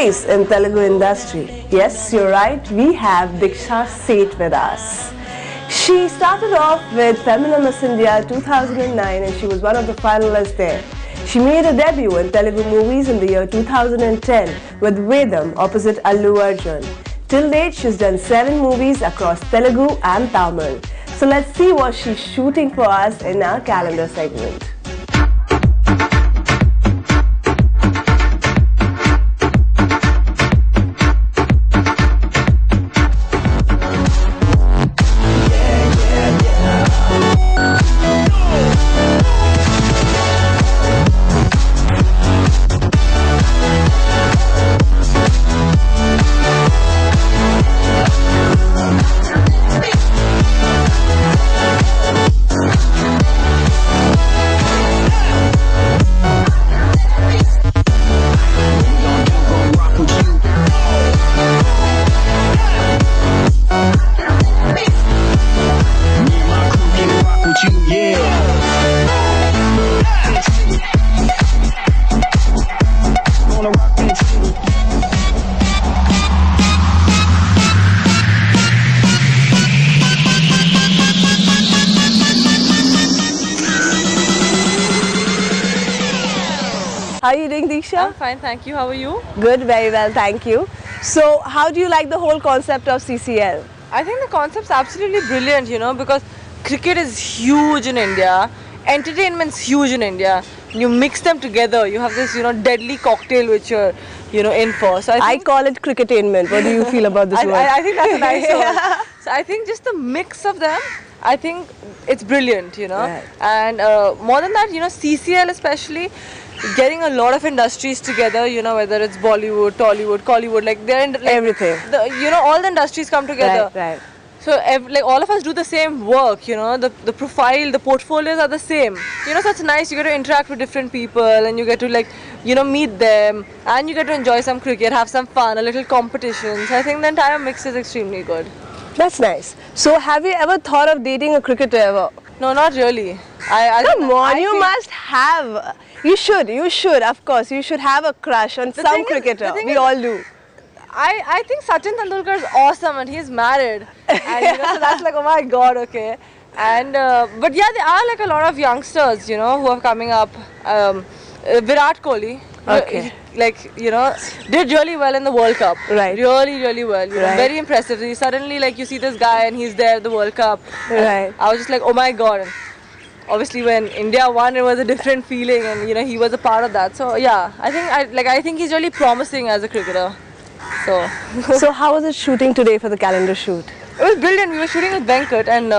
face in Telugu industry. Yes, you're right, we have Diksha Seth with us. She started off with Femina Miss India 2009 and she was one of the finalists there. She made a debut in Telugu movies in the year 2010 with Vedam opposite Allu Arjun. Till date, she's done 7 movies across Telugu and Tamil. So let's see what she's shooting for us in our calendar segment. How are you doing, Diksha? I'm fine, thank you. How are you? Good, very well, thank you. So, how do you like the whole concept of CCL? I think the concept's absolutely brilliant, you know, because cricket is huge in India, entertainment's huge in India. You mix them together, you have this, you know, deadly cocktail which you're, you know, in for. So I call it cricketainment. What do you feel about this word? I think that's a nice word. So I think just the mix of them, I think it's brilliant, you know. Right. And more than that, you know, CCL especially, getting a lot of industries together, you know, whether it's Bollywood, Tollywood, Collywood, like they're in, like, everything. You know, all the industries come together. Right, right. So like all of us do the same work, you know, the profile, the portfolios are the same. You know, so it's nice, you get to interact with different people and you get to, like, you know, meet them and you get to enjoy some cricket, have some fun, a little competition. So I think the entire mix is extremely good. That's nice. So have you ever thought of dating a cricketer ever? No, not really. Come on, you must have. You should, of course. You should have a crush on some cricketer. We all do. I think Sachin Tendulkar is awesome and he's married. And you know, so that's like, oh my god, okay. And but yeah, there are like a lot of youngsters, you know, who are coming up. Virat Kohli, okay, like, you know, did really well in the World Cup. Right. Really well. You know, very impressive. Suddenly, like, you see this guy and he's there at the World Cup. Right. I was just like, oh my god. And obviously, when India won, it was a different feeling, and you know, he was a part of that. So yeah, I think he's really promising as a cricketer. So. So how was it shooting today for the calendar shoot? It was brilliant. We were shooting with Venkat, and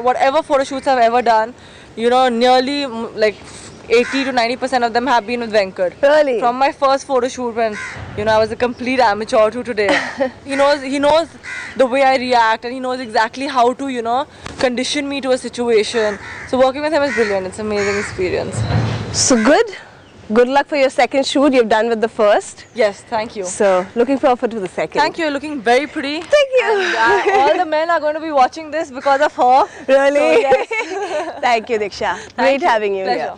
whatever photo shoots I've ever done, you know, nearly like 80 to 90% of them have been with Venkat. Really? From my first photo shoot when, you know, I was a complete amateur to today. He knows the way I react and he knows exactly how to, you know, condition me to a situation. So working with him is brilliant. It's an amazing experience. So good luck for your second shoot. You've done with the first. Yes, thank you. So looking forward to the second. Thank you. You're looking very pretty. Thank you. And, all the men are going to be watching this because of her. Really? So, yes. Thank you, Diksha. Great having you Pleasure. here.